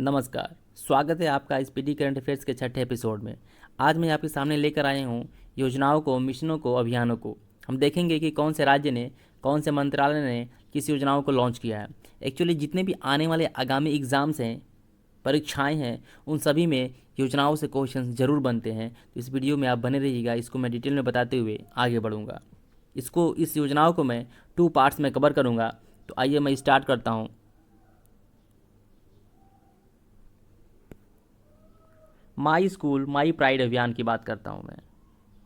नमस्कार, स्वागत है आपका स्पीडी करंट अफेयर्स के छठे एपिसोड में। आज मैं आपके सामने लेकर आया हूँ योजनाओं को, मिशनों को, अभियानों को। हम देखेंगे कि कौन से राज्य ने, कौन से मंत्रालय ने किस योजनाओं को लॉन्च किया है। एक्चुअली जितने भी आने वाले आगामी एग्ज़ाम्स हैं, परीक्षाएं हैं, उन सभी में योजनाओं से क्वेश्चन ज़रूर बनते हैं। तो इस वीडियो में आप बने रहिएगा, इसको मैं डिटेल में बताते हुए आगे बढ़ूँगा। इस योजनाओं को मैं 2 पार्ट्स में कवर करूँगा। तो आइए मैं स्टार्ट करता हूँ। माई स्कूल माई प्राइड अभियान की बात करता हूँ मैं।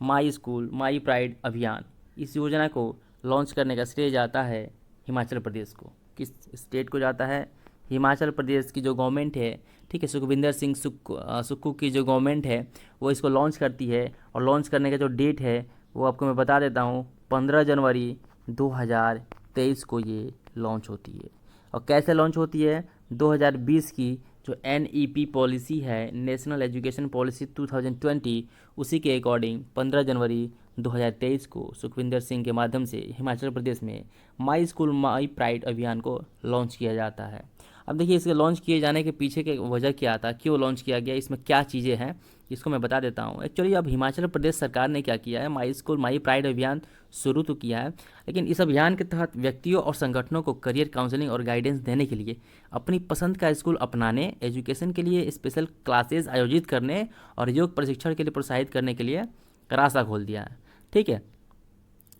माई स्कूल माई प्राइड अभियान, इस योजना को लॉन्च करने का श्रेय जाता है हिमाचल प्रदेश को। किस स्टेट को जाता है? हिमाचल प्रदेश की जो गवर्नमेंट है, ठीक है, सुखविंदर सिंह सुक्खू की जो गवर्नमेंट है वो इसको लॉन्च करती है। और लॉन्च करने का जो डेट है वो आपको मैं बता देता हूँ, 15 जनवरी 2023 को ये लॉन्च होती है। और कैसे लॉन्च होती है? 2020 की जो NEP पॉलिसी है, नेशनल एजुकेशन पॉलिसी 2020, उसी के अकॉर्डिंग 15 जनवरी 2023 को सुखविंदर सिंह के माध्यम से हिमाचल प्रदेश में माई स्कूल माई प्राइड अभियान को लॉन्च किया जाता है। अब देखिए, इसके लॉन्च किए जाने के पीछे की वजह क्या था, क्यों लॉन्च किया गया, इसमें क्या चीज़ें हैं, इसको मैं बता देता हूँ। एक्चुअली अब हिमाचल प्रदेश सरकार ने क्या किया है, माई स्कूल माई प्राइड अभियान शुरू तो किया है, लेकिन इस अभियान के तहत व्यक्तियों और संगठनों को करियर काउंसलिंग और गाइडेंस देने के लिए, अपनी पसंद का स्कूल अपनाने, एजुकेशन के लिए स्पेशल क्लासेस आयोजित करने और योग प्रशिक्षण के लिए प्रोत्साहित करने के लिए रास्ता खोल दिया है। ठीक है,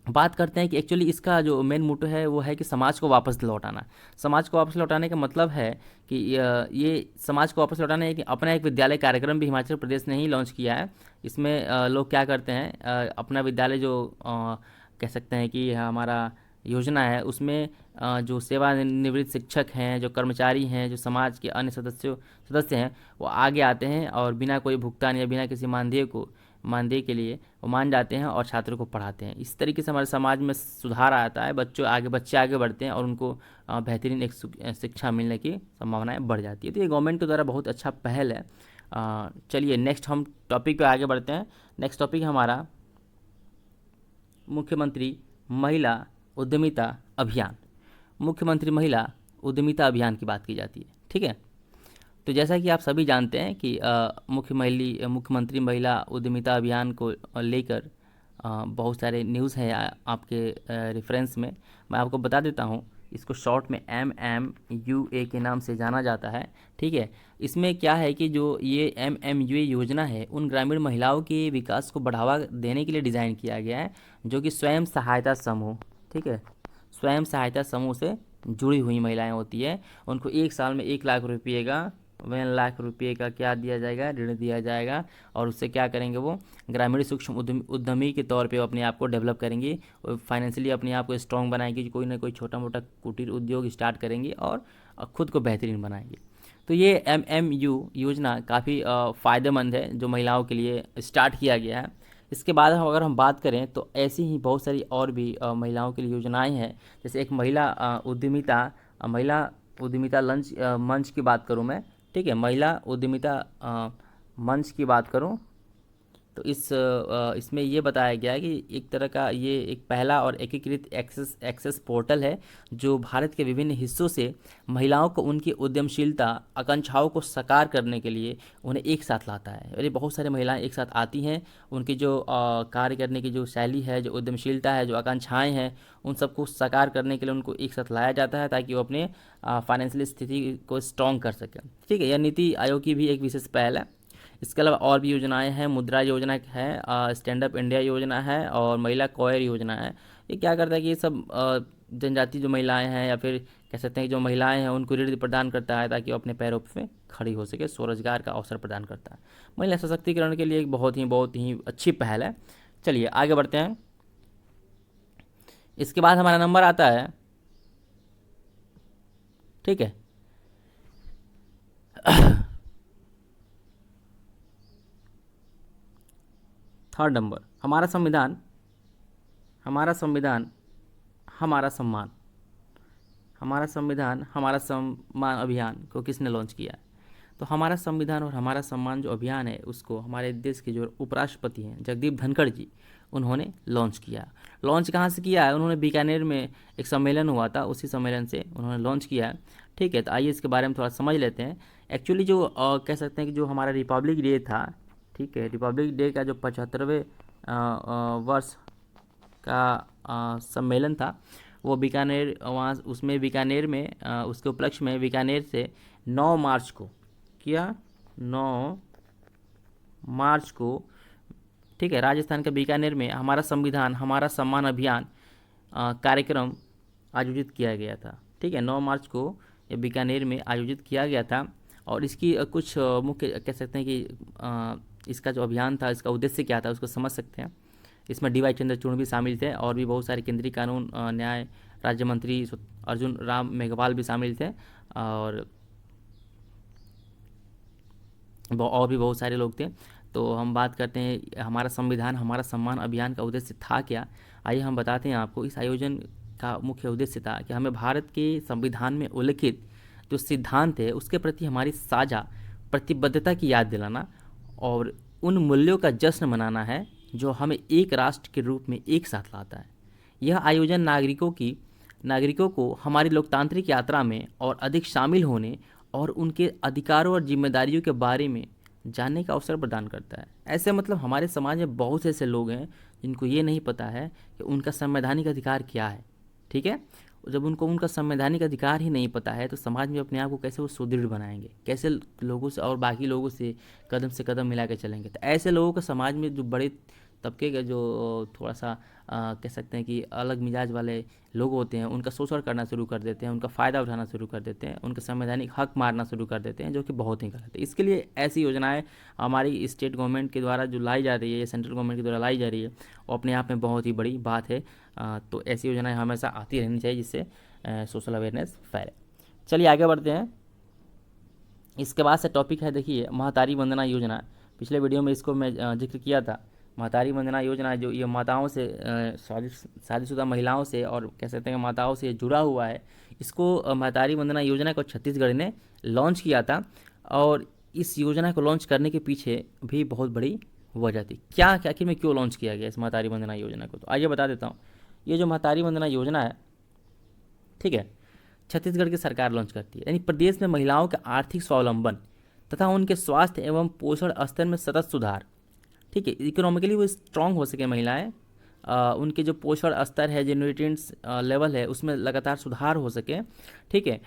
बात करते हैं कि एक्चुअली इसका जो मेन मोटो है वो है कि समाज को वापस लौटाना। समाज को वापस लौटाने का मतलब है कि ये समाज को वापस लौटाना है कि अपना एक विद्यालय कार्यक्रम भी हिमाचल प्रदेश ने ही लॉन्च किया है। इसमें लोग क्या करते हैं, अपना विद्यालय जो कह सकते हैं कि हमारा योजना है, उसमें जो सेवानिवृत्त शिक्षक हैं, जो कर्मचारी हैं, जो समाज के अन्य सदस्य हैं, वो आगे आते हैं और बिना कोई भुगतान या बिना किसी मानदेय के लिए वो मान जाते हैं और छात्रों को पढ़ाते हैं। इस तरीके से हमारे समाज में सुधार आता है, बच्चे आगे बढ़ते हैं और उनको बेहतरीन एक शिक्षा मिलने की संभावनाएं बढ़ जाती है। तो ये गवर्नमेंट के द्वारा बहुत अच्छा पहल है। चलिए नेक्स्ट हम टॉपिक पे आगे बढ़ते हैं। नेक्स्ट टॉपिक हमारा मुख्यमंत्री महिला उद्यमिता अभियान। मुख्यमंत्री महिला उद्यमिता अभियान की बात की जाती है। ठीक है, तो जैसा कि आप सभी जानते हैं कि मुख्यमंत्री महिला उद्यमिता अभियान को लेकर बहुत सारे न्यूज़ हैं आपके रेफरेंस में। मैं आपको बता देता हूँ, इसको शॉर्ट में MMUA के नाम से जाना जाता है। ठीक है, इसमें क्या है कि जो ये MMUA योजना है, उन ग्रामीण महिलाओं के विकास को बढ़ावा देने के लिए डिज़ाइन किया गया है, जो कि स्वयं सहायता समूह, ठीक है, स्वयं सहायता समूह से जुड़ी हुई महिलाएं होती है। उनको 1 साल में 1 लाख रुपये का क्या दिया जाएगा, ऋण दिया जाएगा। और उससे क्या करेंगे, वो ग्रामीण सूक्ष्म उद्यमी के तौर पे अपने आप को डेवलप करेंगी और फाइनेंशियली अपने आप को स्ट्रॉन्ग बनाएंगी, कोई ना कोई छोटा मोटा कुटीर उद्योग स्टार्ट करेंगी और खुद को बेहतरीन बनाएंगे। तो ये MMU योजना काफ़ी फ़ायदेमंद है, जो महिलाओं के लिए स्टार्ट किया गया है। इसके बाद अगर हम बात करें तो ऐसी ही बहुत सारी और भी महिलाओं के लिए योजनाएं हैं। जैसे एक महिला उद्यमिता मंच की बात करूं मैं। ठीक है, महिला उद्यमिता मंच की बात करूं तो इसमें ये बताया गया है कि एक तरह का ये एक पहला और एकीकृत एक्सेस पोर्टल है, जो भारत के विभिन्न हिस्सों से महिलाओं को उनकी उद्यमशीलता आकांक्षाओं को साकार करने के लिए उन्हें एक साथ लाता है। और ये बहुत सारी महिलाएं एक साथ आती हैं, उनकी जो कार्य करने की जो शैली है, जो उद्यमशीलता है, जो आकांक्षाएँ हैं, उन सबको साकार करने के लिए उनको एक साथ लाया जाता है, ताकि वो अपने फाइनेंशियल स्थिति को स्ट्रॉन्ग कर सकें। ठीक है, यह नीति आयोग की भी एक विशेष पहल है। इसके अलावा और भी योजनाएं हैं, मुद्रा योजना है, स्टैंड अप इंडिया योजना है और महिला कोयर योजना है। ये क्या करता है कि ये सब जनजाति जो महिलाएं हैं, या फिर कह सकते हैं कि जो महिलाएं हैं, उनको ऋण प्रदान करता है ताकि वो अपने पैरों पे खड़ी हो सके, स्वरोजगार का अवसर प्रदान करता है। महिला सशक्तिकरण के लिए एक बहुत ही अच्छी पहल है। चलिए आगे बढ़ते हैं। इसके बाद हमारा नंबर आता है, ठीक है, थर्ड नंबर, हमारा संविधान हमारा सम्मान। हमारा संविधान हमारा सम्मान अभियान को किसने लॉन्च किया है? तो हमारा संविधान और हमारा सम्मान जो अभियान है, उसको हमारे देश के जो उपराष्ट्रपति हैं जगदीप धनखड़ जी, उन्होंने लॉन्च किया। लॉन्च कहाँ से किया है? उन्होंने बीकानेर में एक सम्मेलन हुआ था, उसी सम्मेलन से उन्होंने लॉन्च किया है। ठीक है, तो आइए इसके बारे में थोड़ा समझ लेते हैं। एक्चुअली जो कह सकते हैं कि जो हमारा रिपब्लिक डे था, ठीक है, रिपब्लिक डे का जो 75वें वर्ष का सम्मेलन था, वो बीकानेर वहाँ उसमें बीकानेर में उसके उपलक्ष्य में बीकानेर से 9 मार्च को किया, 9 मार्च को, ठीक है, राजस्थान के बीकानेर में हमारा संविधान हमारा सम्मान अभियान कार्यक्रम आयोजित किया गया था। ठीक है, 9 मार्च को ये बीकानेर में आयोजित किया गया था। और इसकी कुछ मुख्य कह सकते हैं कि इसका जो अभियान था, इसका उद्देश्य क्या था, उसको समझ सकते हैं। इसमें डी वाई चंद्रचूड़ भी शामिल थे और भी बहुत सारे केंद्रीय कानून न्याय राज्य मंत्री अर्जुन राम मेघवाल भी शामिल थे, और भी बहुत सारे लोग थे। तो हम बात करते हैं हमारा संविधान हमारा सम्मान अभियान का उद्देश्य था क्या। आइए हम बताते हैं आपको। इस आयोजन का मुख्य उद्देश्य था कि हमें भारत के संविधान में उल्लिखित जो सिद्धांत है उसके प्रति हमारी साझा प्रतिबद्धता की याद दिलाना और उन मूल्यों का जश्न मनाना है जो हमें एक राष्ट्र के रूप में एक साथ लाता है। यह आयोजन नागरिकों को हमारी लोकतांत्रिक यात्रा में और अधिक शामिल होने और उनके अधिकारों और जिम्मेदारियों के बारे में जानने का अवसर प्रदान करता है। ऐसे मतलब हमारे समाज में बहुत से ऐसे लोग हैं जिनको ये नहीं पता है कि उनका संवैधानिक अधिकार क्या है। ठीक है, जब उनको उनका संवैधानिक अधिकार ही नहीं पता है तो समाज में अपने आप को कैसे वो सुदृढ़ बनाएंगे, कैसे लोगों से और बाकी लोगों से कदम मिला के चलेंगे। तो ऐसे लोगों का समाज में जो बड़े तबके के जो थोड़ा सा कह सकते हैं कि अलग मिजाज वाले लोग होते हैं, उनका शोषण करना शुरू कर देते हैं, उनका फ़ायदा उठाना शुरू कर देते हैं, उनका संवैधानिक हक मारना शुरू कर देते हैं, जो कि बहुत ही गलत है। इसके लिए ऐसी योजनाएं हमारी स्टेट गवर्नमेंट के द्वारा जो लाई जा रही है या सेंट्रल गवर्नमेंट के द्वारा लाई जा रही है, वो अपने आप में बहुत ही बड़ी बात है। तो ऐसी योजनाएं हमेशा आती रहनी चाहिए जिससे सोशल अवेयरनेस फैले। चलिए आगे बढ़ते हैं। इसके बाद से टॉपिक है, देखिए, महतारी वंदना योजना। पिछले वीडियो में इसको मैं जिक्र किया था। महतारी वंदना योजना जो ये माताओं से शादीशुदा महिलाओं से और कह सकते हैं माताओं से जुड़ा हुआ है। इसको महतारी वंदना योजना को छत्तीसगढ़ ने लॉन्च किया था और इस योजना को लॉन्च करने के पीछे भी बहुत बड़ी वजह थी। क्या आखिर में क्यों लॉन्च किया गया इस महतारी वंदना योजना को, तो आइए बता देता हूँ। ये जो महतारी वंदना योजना है, ठीक है, छत्तीसगढ़ की सरकार लॉन्च करती है, यानी प्रदेश में महिलाओं के आर्थिक स्वावलंबन तथा उनके स्वास्थ्य एवं पोषण स्तर में सतत सुधार, ठीक है, इकोनॉमिकली वो स्ट्रांग हो सके महिलाएं, उनके जो पोषण स्तर है, जो न्यूट्रिएंट्स लेवल है, उसमें लगातार सुधार हो सके। ठीक है,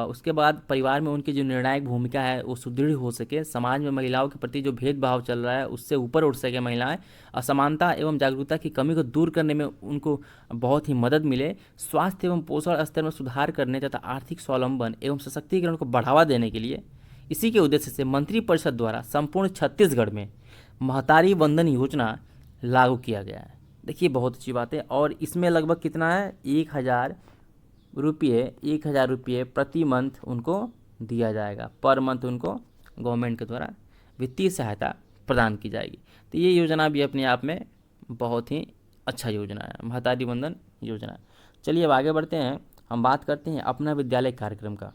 उसके बाद परिवार में उनकी जो निर्णायक भूमिका है वो सुदृढ़ हो सके, समाज में महिलाओं के प्रति जो भेदभाव चल रहा है उससे ऊपर उठ सके महिलाएं, असमानता एवं जागरूकता की कमी को दूर करने में उनको बहुत ही मदद मिले, स्वास्थ्य एवं पोषण स्तर में सुधार करने तथा आर्थिक स्वावलंबन एवं सशक्तिकरण को बढ़ावा देने के लिए इसी के उद्देश्य से मंत्रिपरिषद द्वारा संपूर्ण छत्तीसगढ़ में महतारी वंदन योजना लागू किया गया है। देखिए बहुत अच्छी बात है। और इसमें लगभग कितना है, 1,000 रुपये प्रति मंथ उनको दिया जाएगा, पर मंथ उनको गवर्नमेंट के द्वारा वित्तीय सहायता प्रदान की जाएगी। तो ये योजना भी अपने आप में बहुत ही अच्छा योजना है, महतारी वंदन योजना। चलिए अब आगे बढ़ते हैं। हम बात करते हैं अपना विद्यालय कार्यक्रम का।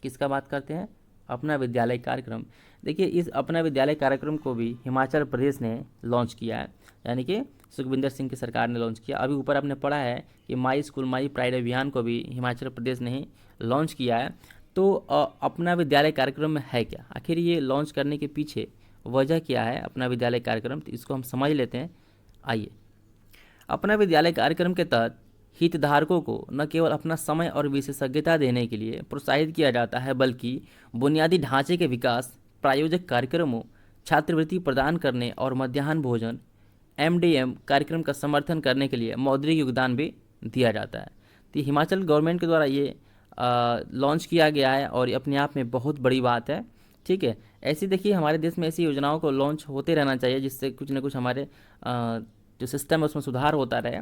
किसका बात करते हैं, अपना विद्यालय कार्यक्रम। देखिए इस अपना विद्यालय कार्यक्रम को भी हिमाचल प्रदेश ने लॉन्च किया है, यानी कि सुखविंदर सिंह की सरकार ने लॉन्च किया। अभी ऊपर आपने पढ़ा है कि माई स्कूल माई प्राइड अभियान को भी हिमाचल प्रदेश ने ही लॉन्च किया है। तो अपना विद्यालय कार्यक्रम में है क्या, आखिर ये लॉन्च करने के पीछे वजह क्या है अपना विद्यालय कार्यक्रम, तो इसको हम समझ लेते हैं। आइए, अपना विद्यालय कार्यक्रम के तहत हितधारकों को न केवल अपना समय और विशेषज्ञता देने के लिए प्रोत्साहित किया जाता है, बल्कि बुनियादी ढांचे के विकास, प्रायोजक कार्यक्रमों, छात्रवृत्ति प्रदान करने और मध्याह्न भोजन MDM कार्यक्रम का समर्थन करने के लिए मौद्रिक योगदान भी दिया जाता है। तो हिमाचल गवर्नमेंट के द्वारा ये लॉन्च किया गया है और ये अपने आप में बहुत बड़ी बात है। ठीक है, ऐसी देखिए हमारे देश में ऐसी योजनाओं को लॉन्च होते रहना चाहिए जिससे कुछ ना कुछ हमारे जो सिस्टम है उसमें सुधार होता रहे।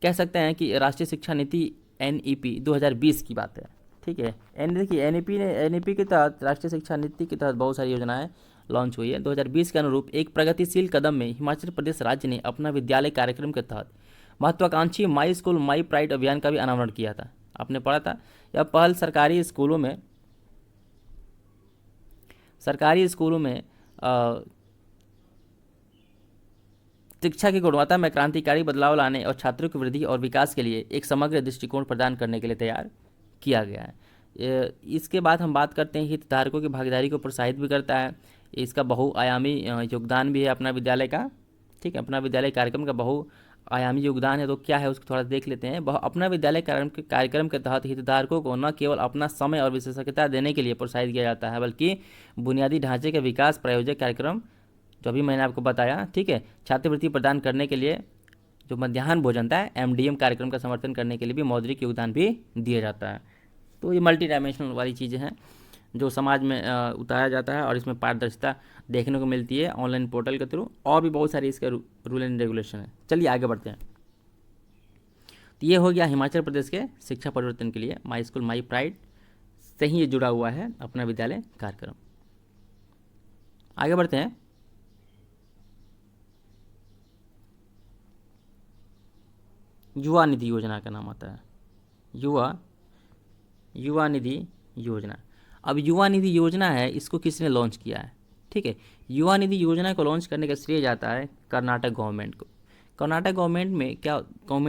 कह सकते हैं कि राष्ट्रीय शिक्षा नीति NEP 2020 की बात है। ठीक है, देखिए NEP के तहत, राष्ट्रीय शिक्षा नीति के तहत बहुत सारी योजनाएं लॉन्च हुई है। 2020 के अनुरूप एक प्रगतिशील कदम में हिमाचल प्रदेश राज्य ने अपना विद्यालय कार्यक्रम के तहत महत्वाकांक्षी माई स्कूल माई प्राइड अभियान का भी अनावरण किया था। आपने पढ़ा था, यह पहल सरकारी स्कूलों में शिक्षा की गुणवत्ता में क्रांतिकारी बदलाव लाने और छात्रों की वृद्धि और विकास के लिए एक समग्र दृष्टिकोण प्रदान करने के लिए तैयार किया गया है। इसके बाद हम बात करते हैं हितधारकों की भागीदारी को प्रोत्साहित भी करता है। इसका बहुआयामी योगदान भी है अपना विद्यालय का। ठीक है, अपना विद्यालय कार्यक्रम का बहुआयामी योगदान है, तो क्या है उसको थोड़ा देख लेते हैं। अपना विद्यालय कार्यक्रम के तहत हितधारकों को न केवल अपना समय और विशेषज्ञता देने के लिए प्रोत्साहित किया जाता है, बल्कि बुनियादी ढांचे के विकास, प्रायोजक कार्यक्रम जो अभी मैंने आपको बताया, ठीक है, छात्रवृत्ति प्रदान करने के लिए, जो मध्याह्न भोजन था, एमडीएम कार्यक्रम का समर्थन करने के लिए भी मौद्रिक योगदान भी दिया जाता है। तो ये मल्टी डायमेंशनल वाली चीज़ें हैं जो समाज में उतारा जाता है, और इसमें पारदर्शिता देखने को मिलती है ऑनलाइन पोर्टल के थ्रू, और भी बहुत सारे इसके रूल एंड रेगुलेशन है। चलिए आगे बढ़ते हैं। तो ये हो गया हिमाचल प्रदेश के शिक्षा परिवर्तन के लिए माई स्कूल माई प्राइड से ही ये जुड़ा हुआ है अपना विद्यालय कार्यक्रम। आगे बढ़ते हैं। युवा निधि योजना का नाम आता है युवा निधि योजना। अब युवा निधि योजना है, इसको किसने लॉन्च किया है? ठीक है, युवा निधि योजना को लॉन्च करने का श्रेय जाता है कर्नाटक गवर्नमेंट को। कर्नाटक गवर्नमेंट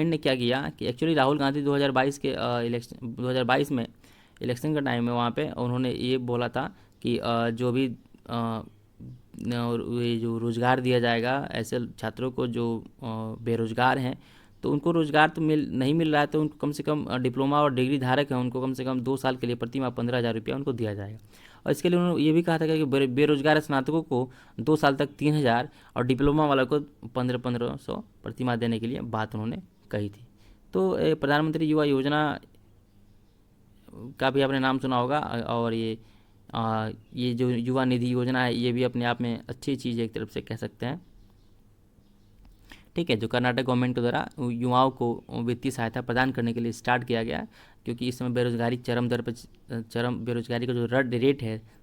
ने क्या किया कि एक्चुअली राहुल गांधी 2022 के इलेक्शन 2022 में इलेक्शन का टाइम में वहाँ पे उन्होंने ये बोला था कि जो भी ये जो रोज़गार दिया जाएगा ऐसे छात्रों को जो बेरोज़गार हैं, तो उनको रोज़गार तो नहीं मिल रहा है, तो उनको कम से कम डिप्लोमा और डिग्री धारक हैं, उनको कम से कम 2 साल के लिए प्रति माह 15,000 रुपया उनको दिया जाएगा। और इसके लिए उन्होंने ये भी कहा था कि बेरोजगार स्नातकों को 2 साल तक 3,000 और डिप्लोमा वालों को 1500 प्रति माह देने के लिए बात उन्होंने कही थी। तो प्रधानमंत्री युवा योजना का भी आपने नाम सुना होगा, और ये जो युवा निधि योजना है ये भी अपने आप में अच्छी चीज़ एक तरफ से कह सकते हैं। ठीक है, जो कर्नाटक गवर्नमेंट के द्वारा युवाओं को वित्तीय सहायता प्रदान करने के लिए स्टार्ट किया गया, क्योंकि इस समय बेरोजगारी बेरोजगारी का जो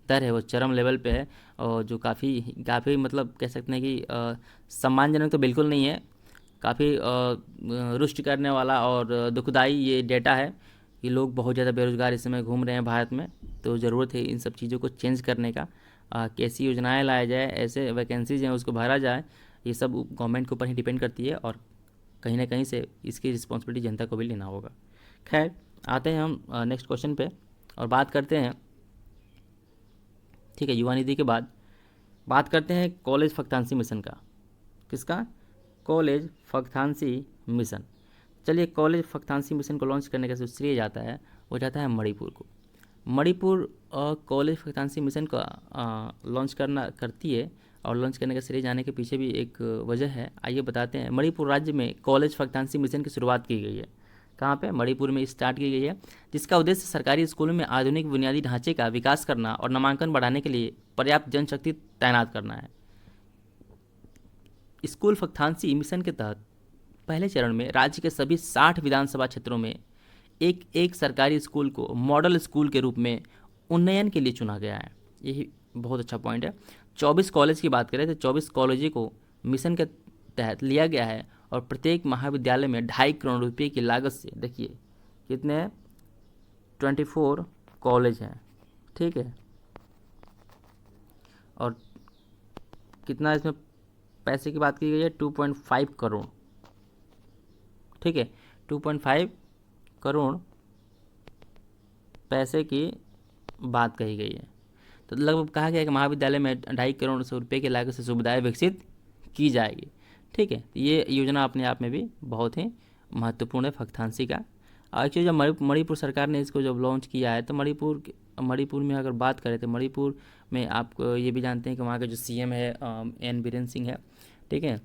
दर है वो चरम लेवल पे है, और जो काफ़ी मतलब कह सकते हैं कि सम्मानजनक तो बिल्कुल नहीं है, काफ़ी रुष्ट करने वाला और दुखदाई ये डेटा है कि लोग बहुत ज़्यादा बेरोजगार इस समय घूम रहे हैं भारत में। तो ज़रूरत है इन सब चीज़ों को चेंज करने का, कैसी योजनाएं लाया जाए, ऐसे वैकेंसीज हैं उसको भरा जाए, ये सब गवर्नमेंट के ऊपर ही डिपेंड करती है, और कहीं ना कहीं से इसकी रिस्पॉन्सिबिलिटी जनता को भी लेना होगा। खैर, आते हैं हम नेक्स्ट क्वेश्चन पे और बात करते हैं। ठीक है, युवा निधि के बाद बात करते हैं कॉलेज फक्तांसी मिशन का। किसका? कॉलेज फक्तांसी मिशन। चलिए, कॉलेज फक्तांसी मिशन को लॉन्च करने का जो श्रेय जाता है वो जाता है मणिपुर को। मणिपुर कॉलेज फक्तांसी मिशन का लॉन्च करती है, और लॉन्च करने का श्रेय जाने के पीछे भी एक वजह है, आइए बताते हैं। मणिपुर राज्य में कॉलेज फक्तांसी मिशन की शुरुआत की गई है। कहाँ पे? मणिपुर में स्टार्ट की गई है, जिसका उद्देश्य सरकारी स्कूलों में आधुनिक बुनियादी ढांचे का विकास करना और नामांकन बढ़ाने के लिए पर्याप्त जनशक्ति तैनात करना है। स्कूल फक्तांसी मिशन के तहत पहले चरण में राज्य के सभी 60 विधानसभा क्षेत्रों में एक सरकारी स्कूल को मॉडल स्कूल के रूप में उन्नयन के लिए चुना गया है। यही बहुत अच्छा पॉइंट है। 24 कॉलेज की बात करें तो 24 कॉलेजों को मिशन के तहत लिया गया है, और प्रत्येक महाविद्यालय में 2.5 करोड़ रुपये की लागत से, देखिए कितने 24 कॉलेज हैं, ठीक है, और कितना इसमें पैसे की बात की गई है? 2.5 करोड़। ठीक है, 2.5 करोड़ पैसे की बात कही गई है। तो लगभग कहा गया है कि महाविद्यालय में 2.5 करोड़ रुपये की लागत से सुविधाएं विकसित की जाएगी। ठीक है, ये योजना अपने आप में भी बहुत ही महत्वपूर्ण है फक्तांसी का। एक्चुअली जब मणिपुर सरकार ने इसको जब लॉन्च किया है, तो मणिपुर में अगर बात करें तो मणिपुर में आप ये भी जानते हैं कि वहाँ का जो सीएम है एन बीरेन सिंह है। ठीक है,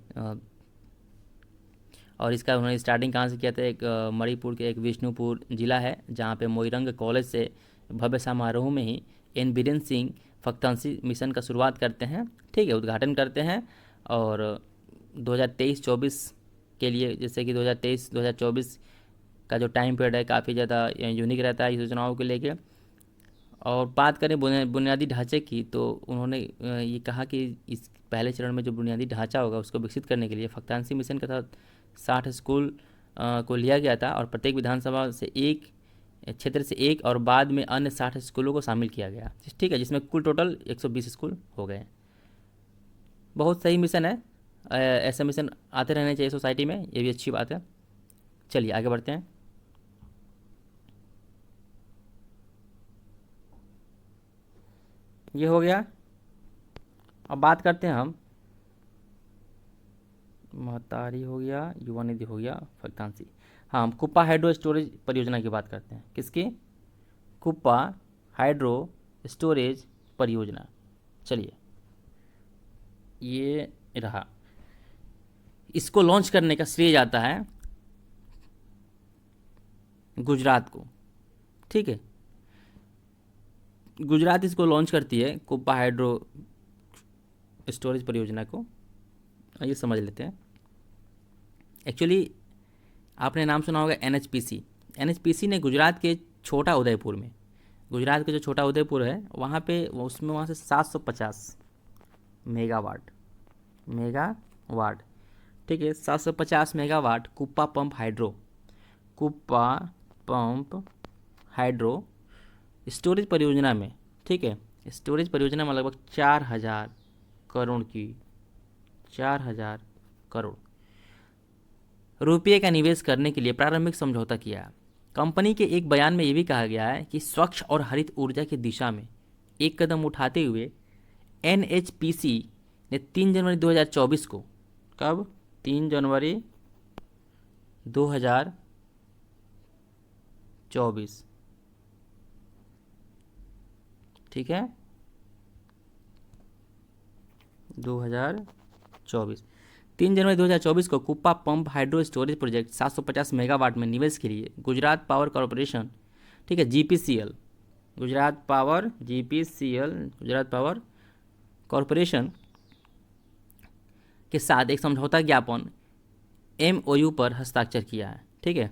और इसका उन्होंने स्टार्टिंग कहाँ से किया था? एक मणिपुर के एक विष्णुपुर ज़िला है जहाँ पे मोइरंग कॉलेज से भव्य समारोह में ही एन बीरेन सिंह फक्तांसी मिशन का शुरुआत करते हैं। ठीक है, उद्घाटन करते हैं, और 2023-24 के लिए, जैसे कि 2023-2024 का जो टाइम पीरियड है काफ़ी ज़्यादा यूनिक रहता है इस योजनाओं को लेके। और बात करें बुनियादी ढांचे की, तो उन्होंने ये कहा कि इस पहले चरण में जो बुनियादी ढांचा होगा उसको विकसित करने के लिए फक्तांसी मिशन के तहत 60 स्कूल को लिया गया था, और प्रत्येक विधानसभा से एक क्षेत्र से एक, और बाद में अन्य 60 स्कूलों को शामिल किया गया। ठीक है, जिसमें कुल टोटल 120 स्कूल हो गए। बहुत सही मिशन है, ऐसे मिशन आते रहने चाहिए सोसाइटी में, ये भी अच्छी बात है। चलिए आगे बढ़ते हैं। ये हो गया। अब बात करते हैं हम, महतारी हो गया, युवा निधि हो गया, फलतांसी। हाँ, हम कुप्पा हाइड्रो स्टोरेज परियोजना की बात करते हैं। किसकी? कुप्पा हाइड्रो स्टोरेज परियोजना। चलिए, ये रहा। इसको लॉन्च करने का श्रेय जाता है गुजरात को। ठीक है, गुजरात इसको लॉन्च करती है, कुप्पा हाइड्रो स्टोरेज परियोजना को। ये समझ लेते हैं। एक्चुअली आपने नाम सुना होगा एनएचपीसी। एनएचपीसी ने गुजरात के छोटा उदयपुर में, गुजरात के जो छोटा उदयपुर है वहाँ पे, उसमें वहाँ से 750 मेगावाट, मेगावाट, ठीक है, 750 मेगावाट कुप्पा पंप हाइड्रो, कुप्पा पंप हाइड्रो स्टोरेज परियोजना में, ठीक है, स्टोरेज परियोजना में लगभग 4,000 करोड़ की, 4,000 करोड़ रुपये का निवेश करने के लिए प्रारंभिक समझौता किया। कंपनी के एक बयान में यह भी कहा गया है कि स्वच्छ और हरित ऊर्जा की दिशा में एक कदम उठाते हुए एनएचपीसी ने 3 जनवरी 2024 को, कब? 3 जनवरी 2024, ठीक है, 2024, 3 जनवरी 2024 को Kuppa pump hydro storage project 750 megawatt में निवेश के लिए गुजरात पावर कॉरपोरेशन, ठीक है, GPCL, Gujarat power, GPCL, Gujarat power corporation के साथ एक समझौता ज्ञापन एमओयू पर हस्ताक्षर किया है। ठीक है,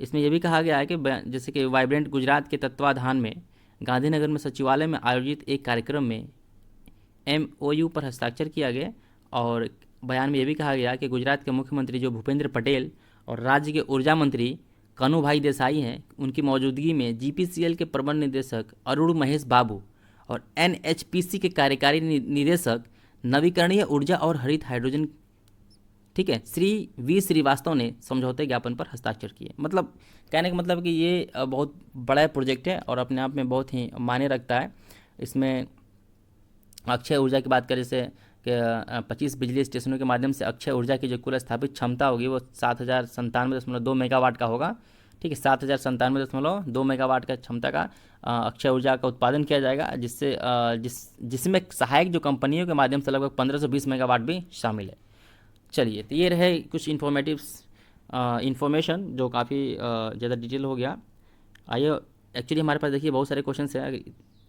इसमें यह भी कहा गया है कि जैसे कि वाइब्रेंट गुजरात के तत्वाधान में गांधीनगर में सचिवालय में आयोजित एक कार्यक्रम में एमओयू पर हस्ताक्षर किया गया। और बयान में यह भी कहा गया कि गुजरात के मुख्यमंत्री जो भूपेंद्र पटेल और राज्य के ऊर्जा मंत्री कन्हूभाई देसाई हैं, उनकी मौजूदगी में जीपीसीएल के प्रबंध निदेशक अरुण महेश बाबू और एनएचपीसी के कार्यकारी निदेशक नवीकरणीय ऊर्जा और हरित हाइड्रोजन, ठीक है, श्री वी श्रीवास्तव ने समझौते ज्ञापन पर हस्ताक्षर किए। मतलब कहने का मतलब कि ये बहुत बड़ा प्रोजेक्ट है और अपने आप में बहुत ही मायने रखता है। इसमें अक्षय ऊर्जा की बात करें, जैसे कि 25 बिजली स्टेशनों के माध्यम से अक्षय ऊर्जा की जो कुल स्थापित क्षमता होगी वो 7,097.2 मेगावाट का होगा। ठीक है, 7,097.2 मेगावाट का क्षमता का अक्षय ऊर्जा का उत्पादन किया जाएगा, जिसमें सहायक जो कंपनियों के माध्यम से लगभग 1520 मेगावाट भी शामिल है। चलिए, तो ये रहे कुछ इन्फॉर्मेशन जो काफ़ी ज़्यादा डिटेल हो गया। आइए, एक्चुअली हमारे पास देखिए बहुत सारे क्वेश्चन हैं, अगर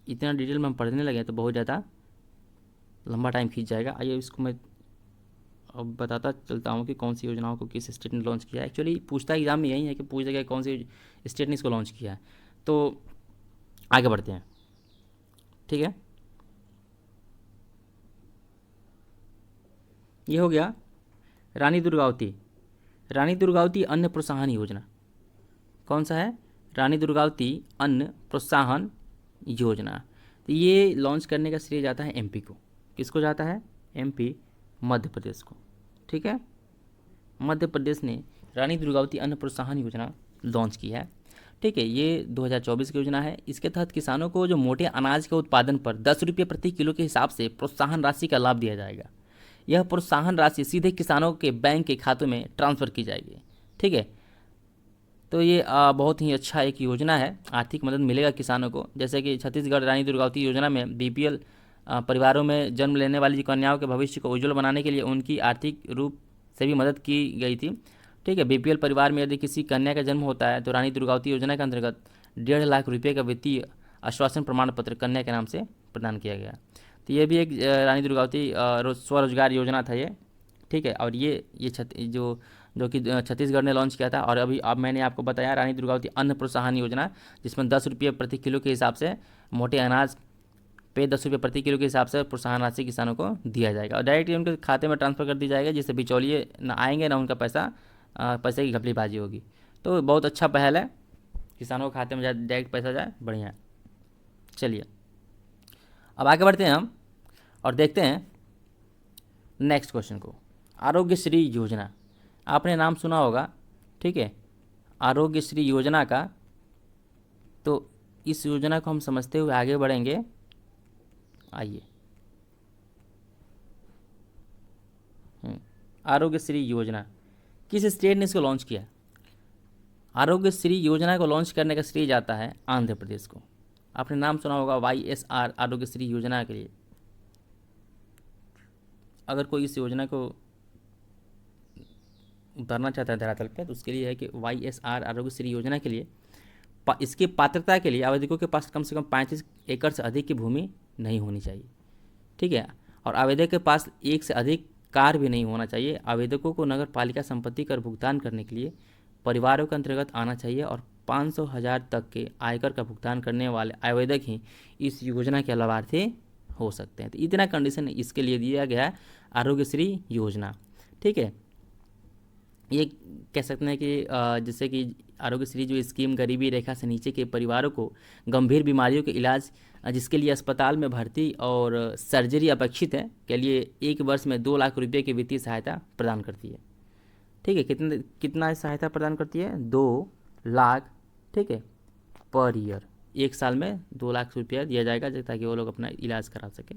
इतना डिटेल में हम पढ़ने लगे तो बहुत ज़्यादा लंबा टाइम खींच जाएगा। आइए इसको मैं अब बताता चलता हूँ कि कौन सी योजनाओं को किस स्टेट ने लॉन्च किया है। एक्चुअली पूछता एग्जाम में यही है कि पूछ देगा कौन सी स्टेट ने इसको लॉन्च किया है। तो आगे बढ़ते हैं, ठीक है। ये हो गया रानी दुर्गावती, रानी दुर्गावती अन्न प्रोत्साहन योजना। कौन सा है? रानी दुर्गावती अन्न प्रोत्साहन योजना। तो ये लॉन्च करने का श्रेय जाता है एमपी को। किसको जाता है? एमपी, मध्य प्रदेश को। ठीक है, मध्य प्रदेश ने रानी दुर्गावती अन्न प्रोत्साहन योजना लॉन्च की है। ठीक है, ये 2024 की योजना है। इसके तहत किसानों को जो मोटे अनाज के उत्पादन पर 10 रुपये प्रति किलो के हिसाब से प्रोत्साहन राशि का लाभ दिया जाएगा। यह प्रोत्साहन राशि सीधे किसानों के बैंक के खातों में ट्रांसफ़र की जाएगी। ठीक है, तो ये बहुत ही अच्छा एक योजना है, आर्थिक मदद मिलेगा किसानों को। जैसे कि छत्तीसगढ़ रानी दुर्गावती योजना में बीपीएल परिवारों में जन्म लेने वाली कन्याओं के भविष्य को उज्जवल बनाने के लिए उनकी आर्थिक रूप से भी मदद की गई थी। ठीक है, बीपीएल परिवार में यदि किसी कन्या का जन्म होता है तो रानी दुर्गावती योजना के अंतर्गत 1.5 लाख रुपये का वित्तीय आश्वासन प्रमाण पत्र कन्या के नाम से प्रदान किया गया। तो ये भी एक रानी दुर्गावती स्वरोजगार योजना था ये। ठीक है, और ये जो कि छत्तीसगढ़ ने लॉन्च किया था। और अब मैंने आपको बताया रानी दुर्गावती अन्न प्रोत्साहन योजना, जिसमें 10 रुपये प्रति किलो के हिसाब से मोटे अनाज पे 10 रुपये प्रति किलो के हिसाब से प्रोत्साहन राशि किसानों को दिया जाएगा और डायरेक्टली उनके खाते में ट्रांसफ़र कर दी जाएगी, जिससे बिचौलिए ना आएंगे ना उनका पैसे की घपलीबाजी होगी। तो बहुत अच्छा पहल है, किसानों के खाते में डायरेक्ट पैसा जाए, बढ़िया। चलिए, अब आगे बढ़ते हैं हम और देखते हैं नेक्स्ट क्वेश्चन को। आरोग्यश्री योजना, आपने नाम सुना होगा। ठीक है, आरोग्यश्री योजना का। तो इस योजना को हम समझते हुए आगे बढ़ेंगे। आइए, आरोग्यश्री योजना, किस स्टेट ने इसको लॉन्च किया? आरोग्यश्री योजना को लॉन्च करने का श्रेय जाता है आंध्र प्रदेश को। आपने नाम सुना होगा YSR आरोग्यश्री योजना के लिए। अगर कोई इस योजना को उतारना चाहता है धरातल पे तो उसके लिए है कि YSR आरोग्यश्री योजना के लिए इसकी पात्रता के लिए आवेदकों के पास कम से कम 35 एकड़ से अधिक की भूमि नहीं होनी चाहिए, ठीक है, और आवेदक के पास एक से अधिक कार भी नहीं होना चाहिए। आवेदकों को नगर पालिका संपत्ति कर भुगतान करने के लिए परिवारों के अंतर्गत आना चाहिए और 500,000 तक के आयकर का भुगतान करने वाले आवेदक ही इस योजना के लाभार्थी हो सकते हैं। तो इतना कंडीशन इसके लिए दिया गया है आरोग्यश्री योजना, ठीक है। ये कह सकते हैं कि जैसे कि आरोग्यश्री जो स्कीम गरीबी रेखा से नीचे के परिवारों को गंभीर बीमारियों के इलाज जिसके लिए अस्पताल में भर्ती और सर्जरी अपेक्षित है के लिए 1 वर्ष में 2 लाख रुपये की वित्तीय सहायता प्रदान करती है, ठीक है। कितना सहायता प्रदान करती है? 2 लाख, ठीक है, पर ईयर। 1 साल में 2 लाख रुपया दिया जाएगा ताकि वो लोग अपना इलाज करा सकें।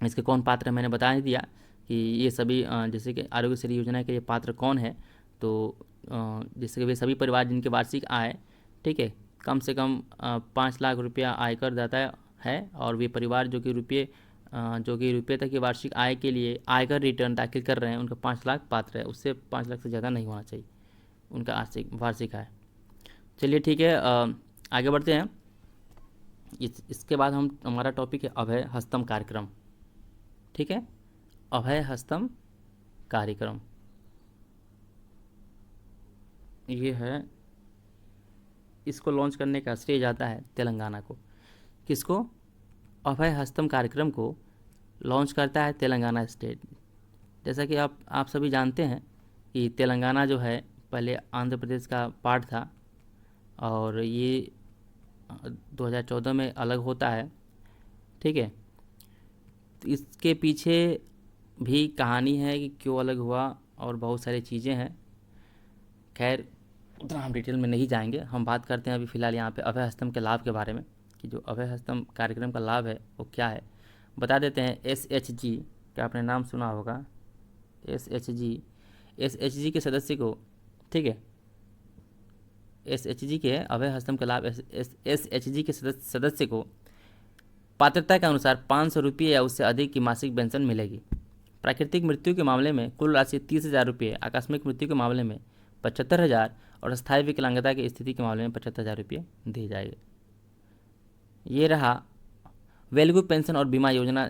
इसके कौन पात्र है मैंने बता ही दिया कि ये सभी जैसे कि आरोग्यश्री योजना के लिए पात्र कौन है, तो जैसे कि वे सभी परिवार जिनके वार्षिक आय, ठीक है, कम से कम 5 लाख रुपया आयकर दाता है और वे परिवार जो कि रुपये तक की वार्षिक आय के लिए आयकर रिटर्न दाखिल कर रहे हैं उनका 5 लाख पात्र है, उससे 5 लाख से ज़्यादा नहीं होना चाहिए उनका वार्षिक आय। चलिए ठीक है, आगे बढ़ते हैं। इसके बाद हमारा टॉपिक है अभय हस्तम कार्यक्रम, ठीक है, अभय हस्तम कार्यक्रम। ये है, इसको लॉन्च करने का श्रेय जाता है तेलंगाना को। किसको? अभय हस्तम कार्यक्रम को लॉन्च करता है तेलंगाना स्टेट। जैसा कि आप सभी जानते हैं कि तेलंगाना जो है पहले आंध्र प्रदेश का पार्ट था और ये 2014 में अलग होता है, ठीक है। तो इसके पीछे भी कहानी है कि क्यों अलग हुआ और बहुत सारी चीज़ें हैं। खैर उतना हम डिटेल में नहीं जाएंगे, हम बात करते हैं अभी फ़िलहाल यहाँ पे अभय हस्तम के लाभ के बारे में कि जो अभय हस्तम कार्यक्रम का लाभ है वो क्या है, बता देते हैं। SHG का आपने नाम सुना होगा। SHG के सदस्य को, ठीक है, SHG के अभय हस्तम के लाभ SHG के सदस्य को पात्रता के अनुसार 500 रुपये या उससे अधिक की मासिक पेंशन मिलेगी। प्राकृतिक मृत्यु के मामले में कुल राशि 30,000 रुपये, आकस्मिक मृत्यु के मामले में 75,000 और अस्थायी विकलांगता की स्थिति के मामले में 75,000 रुपये दिए जाएंगे। ये रहा वेलगू पेंशन और बीमा योजना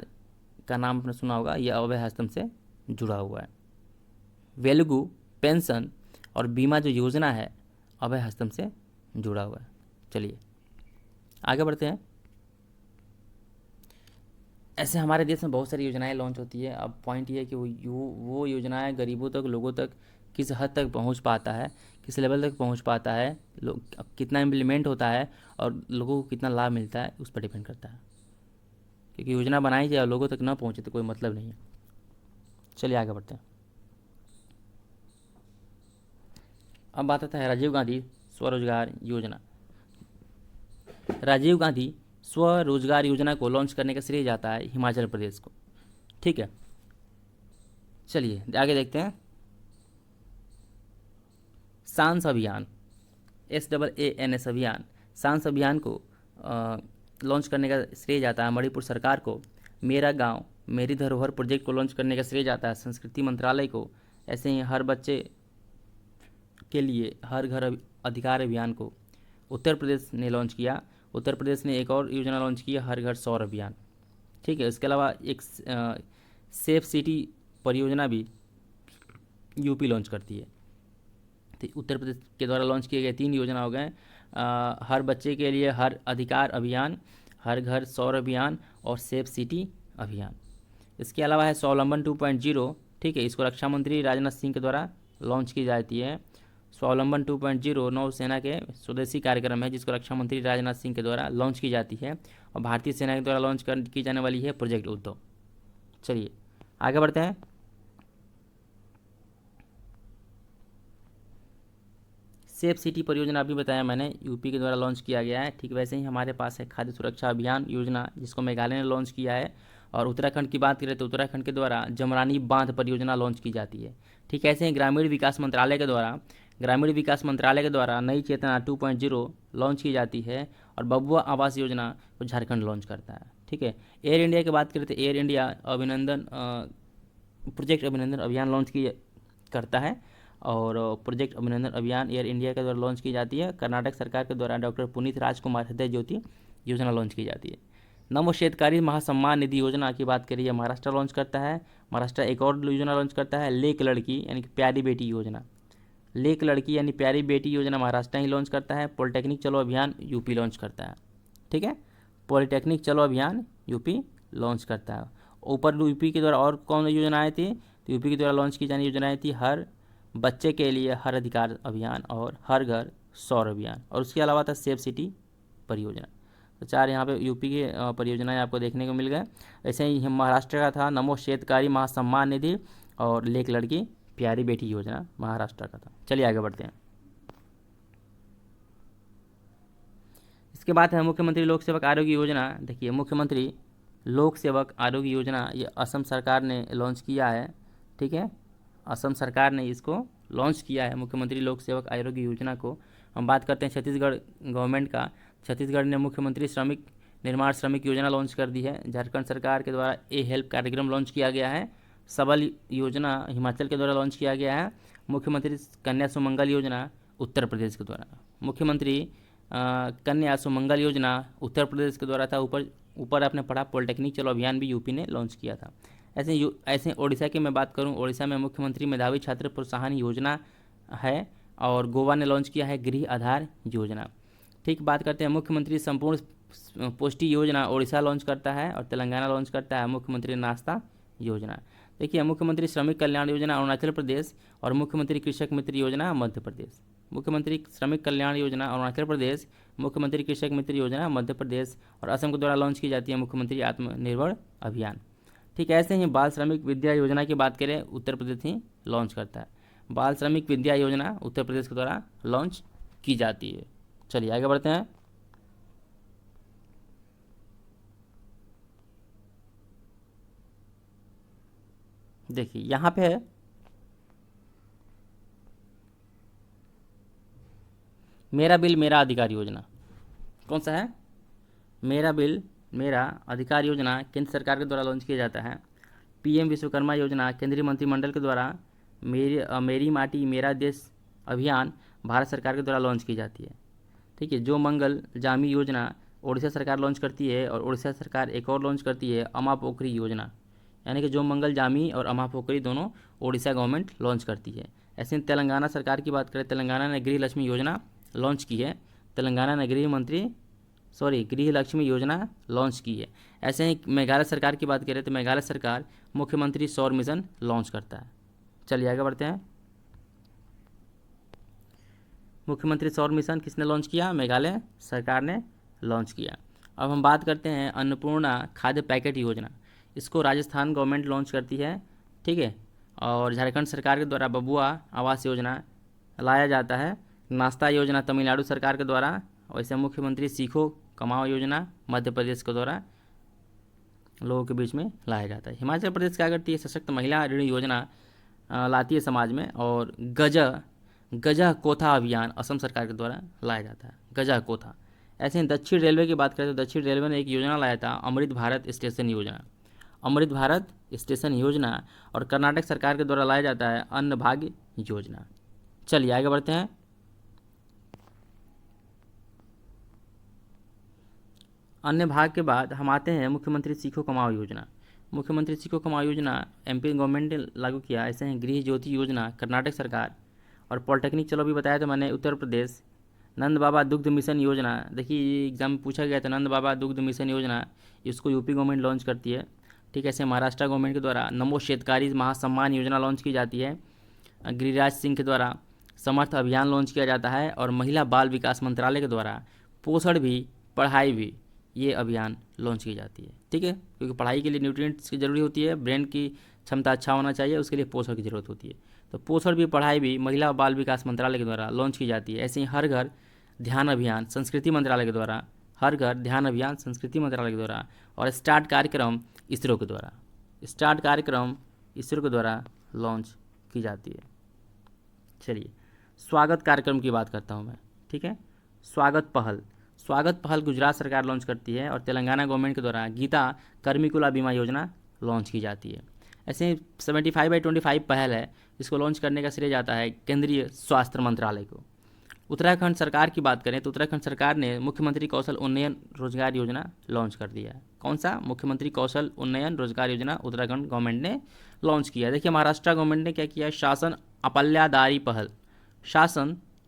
का नाम आपने सुना होगा, यह अभय हस्तम से जुड़ा हुआ है। वेलगू पेंशन और बीमा जो योजना है अभय हस्तम से जुड़ा हुआ है। चलिए आगे बढ़ते हैं। ऐसे हमारे देश में बहुत सारी योजनाएं लॉन्च होती है। अब पॉइंट ये है कि वो योजनाएं गरीबों तक, लोगों तक किस हद तक पहुंच पाता है, किस लेवल तक पहुंच पाता है, लोग कितना इम्प्लीमेंट होता है और लोगों को कितना लाभ मिलता है, उस पर डिपेंड करता है। क्योंकि योजना बनाई जाए और लोगों तक ना पहुंचे तो कोई मतलब नहीं है। चलिए आगे बढ़ते हैं। अब बात आता है राजीव गांधी स्वरोजगार योजना। राजीव गांधी स्वरोजगार योजना को लॉन्च करने का श्रेय जाता है हिमाचल प्रदेश को, ठीक है। चलिए आगे देखते हैं। सांस अभियान, SAANS अभियान, सांस अभियान को लॉन्च करने का श्रेय जाता है मणिपुर सरकार को। मेरा गांव मेरी धरोहर प्रोजेक्ट को लॉन्च करने का श्रेय जाता है संस्कृति मंत्रालय को। ऐसे ही हर बच्चे के लिए हर घर अधिकार अभियान को उत्तर प्रदेश ने लॉन्च किया। उत्तर प्रदेश ने एक और योजना लॉन्च की, हर घर सौर अभियान, ठीक है। इसके अलावा एक सेफ सिटी परियोजना भी यूपी लॉन्च करती है। तो उत्तर प्रदेश के द्वारा लॉन्च किए गए 3 योजना हो गए, हर बच्चे के लिए हर अधिकार अभियान, हर घर सौर अभियान और सेफ सिटी अभियान। इसके अलावा है स्वावलंबन 2.0, ठीक है। इसको रक्षा मंत्री राजनाथ सिंह के द्वारा लॉन्च की जाती है। स्वावलंबन 2.0 नौसेना के स्वदेशी कार्यक्रम है जिसको रक्षा मंत्री राजनाथ सिंह के द्वारा लॉन्च की जाती है और भारतीय सेना के द्वारा लॉन्च की जाने वाली है प्रोजेक्ट उद्धव। चलिए आगे बढ़ते हैं। सेफ सिटी परियोजना अभी बताया मैंने, यूपी के द्वारा लॉन्च किया गया है। ठीक वैसे ही हमारे पास है खाद्य सुरक्षा अभियान योजना, जिसको मेघालय ने लॉन्च किया है। और उत्तराखंड की बात करें तो उत्तराखंड के द्वारा जमरानी बांध परियोजना लॉन्च की जाती है। ठीक ऐसे ही ग्रामीण विकास मंत्रालय के द्वारा नई चेतना 2.0 लॉन्च की जाती है। और बबुआ आवास योजना को झारखंड लॉन्च करता है। ठीक है, एयर इंडिया की बात करें तो एयर इंडिया प्रोजेक्ट अभिनंदन अभियान लॉन्च की करता है। और प्रोजेक्ट अभिनंदन अभियान एयर इंडिया के द्वारा लॉन्च की जाती है। कर्नाटक सरकार के द्वारा डॉक्टर पुनीत राजकुमार हृदय ज्योति योजना लॉन्च की जाती है। नमो शेतकारी महासम्मान निधि योजना की बात करिए, महाराष्ट्र लॉन्च करता है। महाराष्ट्र एक और योजना लॉन्च करता है, लेक लड़की यानी कि प्यारी बेटी योजना। लेक लड़की यानी प्यारी बेटी योजना महाराष्ट्र ही लॉन्च करता है। पॉलिटेक्निक चलो अभियान यूपी लॉन्च करता है। ठीक है, पॉलिटेक्निक चलो अभियान यूपी लॉन्च करता है। ऊपर यूपी के द्वारा और कौन योजनाएं थी, तो यूपी के द्वारा लॉन्च की जाने योजनाएं थी हर बच्चे के लिए हर अधिकार अभियान और हर घर सौर अभियान, और उसके अलावा था सेफ सिटी परियोजना। तो 4 यहाँ पे यूपी की परियोजनाएं आपको देखने को मिल गए। ऐसे ही महाराष्ट्र का था नमो शेतकारी महासम्मान निधि, और लेक लड़की प्यारी बेटी योजना महाराष्ट्र का था। चलिए आगे बढ़ते हैं। इसके बाद है मुख्यमंत्री लोक सेवक आरोग्य योजना। देखिए, मुख्यमंत्री लोक सेवक आरोग्य योजना ये असम सरकार ने लॉन्च किया है। ठीक है, असम सरकार ने इसको लॉन्च किया है, मुख्यमंत्री लोक सेवक आरोग्य योजना को। हम बात करते हैं छत्तीसगढ़ गवर्नमेंट का। छत्तीसगढ़ ने मुख्यमंत्री श्रमिक निर्माण श्रमिक योजना लॉन्च कर दी है। झारखंड सरकार के द्वारा ए हेल्प कार्यक्रम लॉन्च किया गया है। सबल योजना हिमाचल के द्वारा लॉन्च किया गया है। मुख्यमंत्री कन्या सुमंगल योजना उत्तर प्रदेश के द्वारा, मुख्यमंत्री कन्या सुमंगल योजना उत्तर प्रदेश के द्वारा था। ऊपर आपने पढ़ा पॉलिटेक्निक चलो अभियान भी यूपी ने लॉन्च किया था। ऐसे ओडिशा की मैं बात करूं, ओडिशा में मुख्यमंत्री मेधावी छात्र प्रोत्साहन योजना है। और गोवा ने लॉन्च किया है गृह आधार योजना। ठीक, बात करते हैं मुख्यमंत्री संपूर्ण पुष्टि योजना ओडिशा लॉन्च करता है। और तेलंगाना लॉन्च करता है मुख्यमंत्री नाश्ता योजना। देखिए, मुख्यमंत्री श्रमिक कल्याण योजना अरुणाचल प्रदेश और मुख्यमंत्री कृषक मित्र योजना मध्य प्रदेश। मुख्यमंत्री श्रमिक कल्याण योजना अरुणाचल प्रदेश, मुख्यमंत्री कृषक मित्र योजना मध्य प्रदेश, और असम के द्वारा लॉन्च की जाती है मुख्यमंत्री आत्मनिर्भर अभियान। ठीक है, ऐसे ही बाल श्रमिक विद्या योजना की बात करें, उत्तर प्रदेश ही लॉन्च करता है। बाल श्रमिक विद्या योजना उत्तर प्रदेश के द्वारा लॉन्च की जाती है। चलिए आगे बढ़ते हैं। देखिए, यहाँ पे है मेरा बिल मेरा अधिकार योजना। कौन सा है? मेरा बिल मेरा अधिकार योजना केंद्र सरकार के द्वारा लॉन्च किया जाता है। पीएम विश्वकर्मा योजना केंद्रीय मंत्रिमंडल के द्वारा मेरी माटी मेरा देश अभियान भारत सरकार के द्वारा लॉन्च की जाती है। ठीक है, जो मंगल जामी योजना उड़ीसा सरकार लॉन्च करती है, और उड़ीसा सरकार एक और लॉन्च करती है अमा पोखरी योजना, यानी कि जो मंगल जामी और अमा पोखरी दोनों उड़ीसा गवर्नमेंट लॉन्च करती है। ऐसे तेलंगाना सरकार की बात करें, तेलंगाना ने गृह लक्ष्मी योजना लॉन्च की है। तेलंगाना ने गृह लक्ष्मी योजना लॉन्च की है। ऐसे ही मेघालय सरकार की बात करें तो मेघालय सरकार मुख्यमंत्री सौर मिशन लॉन्च करता है। चलिए आगे बढ़ते हैं। मुख्यमंत्री सौर मिशन किसने लॉन्च किया? मेघालय सरकार ने लॉन्च किया। अब हम बात करते हैं अन्नपूर्णा खाद्य पैकेट योजना। इसको राजस्थान गवर्नमेंट लॉन्च करती है। ठीक है, और झारखंड सरकार के द्वारा बबुआ आवास योजना लाया जाता है। नाश्ता योजना तमिलनाडु सरकार के द्वारा, वैसे मुख्यमंत्री सीखो कमाओ योजना मध्य प्रदेश के द्वारा लोगों के बीच में लाया जाता है। हिमाचल प्रदेश क्या करती है? सशक्त महिला ऋण योजना लाती है समाज में। और गजा कोथा अभियान असम सरकार के द्वारा लाया जाता है, गजा कोथा। ऐसे ही दक्षिण रेलवे की बात करें तो दक्षिण रेलवे ने एक योजना लाया था अमृत भारत स्टेशन योजना, अमृत भारत स्टेशन योजना। और कर्नाटक सरकार के द्वारा लाया जाता है अन्न भाग्य योजना। चलिए आगे बढ़ते हैं। अन्य भाग के बाद हम आते हैं मुख्यमंत्री सीखो कमाओ योजना। मुख्यमंत्री सीखो कमाओ योजना एमपी गवर्नमेंट ने लागू किया। ऐसे हैं गृह ज्योति योजना कर्नाटक सरकार, और पॉलिटेक्निक चलो भी बताया तो मैंने उत्तर प्रदेश। नंद बाबा दुग्ध मिशन योजना, देखिए ये एग्जाम में पूछा गया था, नंद बाबा दुग्ध मिशन योजना इसको यूपी गवर्नमेंट लॉन्च करती है। ठीक है, ऐसे महाराष्ट्र गवर्नमेंट के द्वारा नमो शेतकारी महासम्मान योजना लॉन्च की जाती है। गिरिराज सिंह के द्वारा समर्थ अभियान लॉन्च किया जाता है। और महिला बाल विकास मंत्रालय के द्वारा पोषण भी पढ़ाई भी ये अभियान लॉन्च की जाती है। ठीक है, क्योंकि पढ़ाई के लिए न्यूट्रिएंट्स की जरूरी होती है, ब्रेन की क्षमता अच्छा होना चाहिए, उसके लिए पोषण की जरूरत होती है। तो पोषण भी, पढ़ाई भी महिला और बाल विकास मंत्रालय के द्वारा लॉन्च की जाती है। ऐसे ही हर घर ध्यान अभियान संस्कृति मंत्रालय के द्वारा, हर घर ध्यान अभियान संस्कृति मंत्रालय के द्वारा, और स्टार्ट कार्यक्रम इसरो के द्वारा, स्टार्ट कार्यक्रम इसरो के द्वारा लॉन्च की जाती है। चलिए स्वागत कार्यक्रम की बात करता हूँ मैं, ठीक है। स्वागत पहल गुजरात सरकार लॉन्च करती है और तेलंगाना गवर्नमेंट के द्वारा गीता कर्मिकुला बीमा योजना लॉन्च की जाती है। ऐसे 75/25 पहल है, इसको लॉन्च करने का श्रेय जाता है केंद्रीय स्वास्थ्य मंत्रालय को। उत्तराखंड सरकार की बात करें तो उत्तराखंड सरकार ने मुख्यमंत्री कौशल उन्नयन रोजगार योजना लॉन्च कर दिया है। कौन सा? मुख्यमंत्री कौशल उन्नयन रोजगार योजना उत्तराखंड गवर्नमेंट ने लॉन्च किया है। देखिए महाराष्ट्र गवर्नमेंट ने क्या किया है, शासन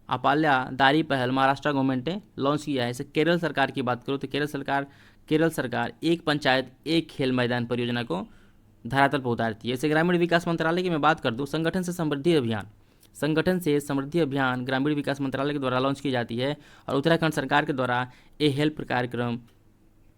अपाल्यादारी पहल महाराष्ट्र गवर्नमेंट ने लॉन्च किया है। इसे केरल सरकार की बात करो तो केरल सरकार एक पंचायत एक खेल मैदान परियोजना को धरातल पर उतारती है। इसे ग्रामीण विकास मंत्रालय की मैं बात कर दूँ, संगठन से समृद्धि अभियान ग्रामीण विकास मंत्रालय के द्वारा लॉन्च की जाती है और उत्तराखंड सरकार के द्वारा ए हेल्प कार्यक्रम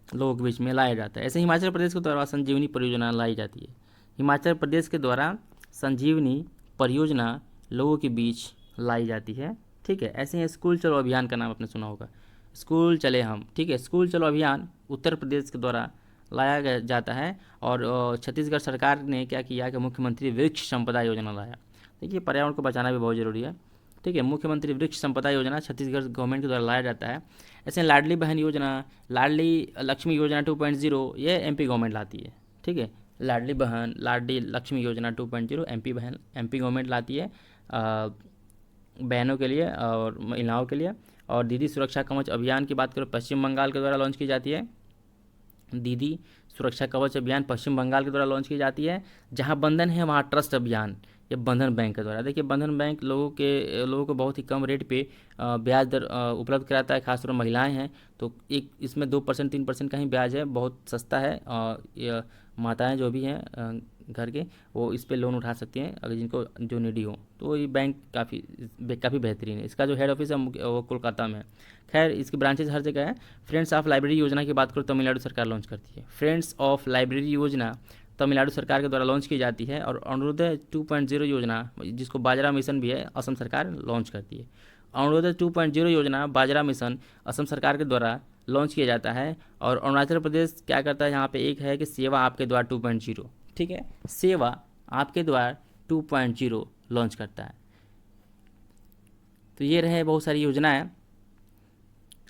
लोगों के बीच में लाया जाता है। ऐसे हिमाचल प्रदेश के द्वारा संजीवनी परियोजना लाई जाती है। हिमाचल प्रदेश के द्वारा संजीवनी परियोजना लोगों के बीच लाई जाती है, ठीक है। ऐसे ही स्कूल चलो अभियान का नाम आपने सुना होगा, स्कूल चले हम, ठीक है। स्कूल चलो अभियान उत्तर प्रदेश के द्वारा लाया जाता है और छत्तीसगढ़ सरकार ने क्या किया कि मुख्यमंत्री वृक्ष संपदा योजना लाया। देखिए पर्यावरण को बचाना भी बहुत ज़रूरी है, ठीक है। मुख्यमंत्री वृक्ष संपदा योजना छत्तीसगढ़ गवर्नमेंट के द्वारा लाया जाता है। ऐसे लाडली बहन योजना, लाडली लक्ष्मी योजना 2.0 ये एमपी गवर्नमेंट लाती है, ठीक है। लाडली लक्ष्मी योजना 2.0 एमपी गवर्नमेंट लाती है बहनों के लिए और महिलाओं के लिए। और दीदी सुरक्षा कवच अभियान की बात करो पश्चिम बंगाल के द्वारा लॉन्च की जाती है। दीदी सुरक्षा कवच अभियान पश्चिम बंगाल के द्वारा लॉन्च की जाती है। जहां बंधन है वहां ट्रस्ट अभियान, ये बंधन बैंक के द्वारा। देखिए बंधन बैंक लोगों को बहुत ही कम रेट पे ब्याज दर उपलब्ध कराता है, खासतौर महिलाएं हैं तो एक इसमें 2% 3% का ही ब्याज है, बहुत सस्ता है। और माताएं जो भी हैं घर के वो इस पे लोन उठा सकती हैं अगर जिनको जो नीडी हो, तो ये बैंक काफ़ी बेहतरीन है। इसका जो हेड ऑफिस है वो कोलकाता में है। खैर इसकी ब्रांचेज हर जगह है। फ्रेंड्स ऑफ लाइब्रेरी योजना की बात करो तमिलनाडु सरकार लॉन्च करती है। फ्रेंड्स ऑफ लाइब्रेरी योजना तमिलनाडु सरकार के द्वारा लॉन्च की जाती है। और अरुणोदय 2.0 योजना जिसको बाजरा मिशन भी है असम सरकार लॉन्च करती है। अरुणोदय 2.0 योजना बाजरा मिशन असम सरकार के द्वारा लॉन्च किया जाता है। और अरुणाचल प्रदेश क्या करता है, यहाँ पे एक है कि सेवा आपके द्वार 2.0, ठीक है, सेवा आपके द्वार 2.0 लॉन्च करता है। तो ये रहे बहुत सारी योजनाएं,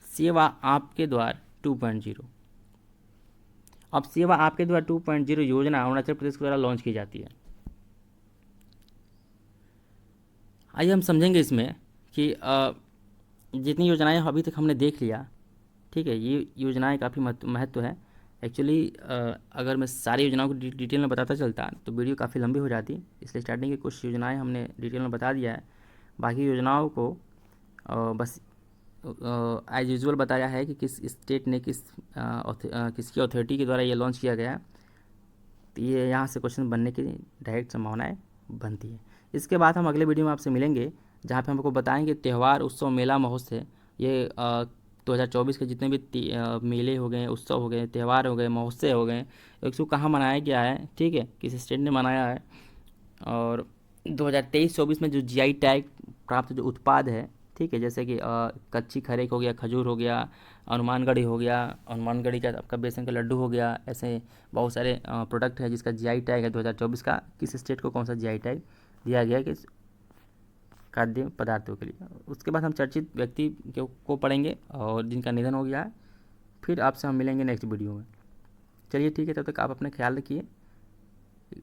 सेवा आपके द्वार 2.0। अब सेवा आपके द्वार 2.0 योजना अरुणाचल प्रदेश के द्वारा लॉन्च की जाती है। आइए हम समझेंगे इसमें कि जितनी योजनाएं अभी तक हमने देख लिया, ठीक है, ये योजनाएं काफ़ी महत्व है। एक्चुअली अगर मैं सारी योजनाओं को डिटेल में बताता चलता तो वीडियो काफ़ी लंबी हो जाती, इसलिए स्टार्टिंग की कुछ योजनाएं हमने डिटेल में बता दिया है। बाकी योजनाओं को बस एज यूजुअल बताया है कि किस स्टेट ने किसकी अथॉरिटी के द्वारा ये लॉन्च किया गया है। तो ये यहाँ से क्वेश्चन बनने की डायरेक्ट संभावनाएँ बनती है। इसके बाद हम अगले वीडियो में आपसे मिलेंगे जहाँ पे हम आपको बताएंगे त्यौहार, उत्सव, मेला, महोत्सव, ये 2024 के जितने भी मेले हो गए, उत्सव हो गए, त्यौहार हो गए, महोत्सव हो गए, इसको कहाँ मनाया गया है, ठीक है, किस स्टेट ने मनाया है। और 2023-24 में जो जीआई टैग प्राप्त जो उत्पाद है, ठीक है, जैसे कि कच्ची खरेक हो गया, खजूर हो गया, हनुमानगढ़ी हो गया, हनुमानगढ़ी का आपका बेसन का लड्डू हो गया, ऐसे बहुत सारे प्रोडक्ट है जिसका जीआई टैग है 2024 का। किस स्टेट को कौन सा जीआई टैग दिया गया कि खाद्य पदार्थों के लिए। उसके बाद हम चर्चित व्यक्ति को पढ़ेंगे और जिनका निधन हो गया है। फिर आपसे हम मिलेंगे नेक्स्ट वीडियो में। चलिए ठीक है, तब तक आप अपना ख्याल रखिए,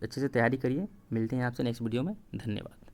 अच्छे से तैयारी करिए। मिलते हैं आपसे नेक्स्ट वीडियो में। धन्यवाद।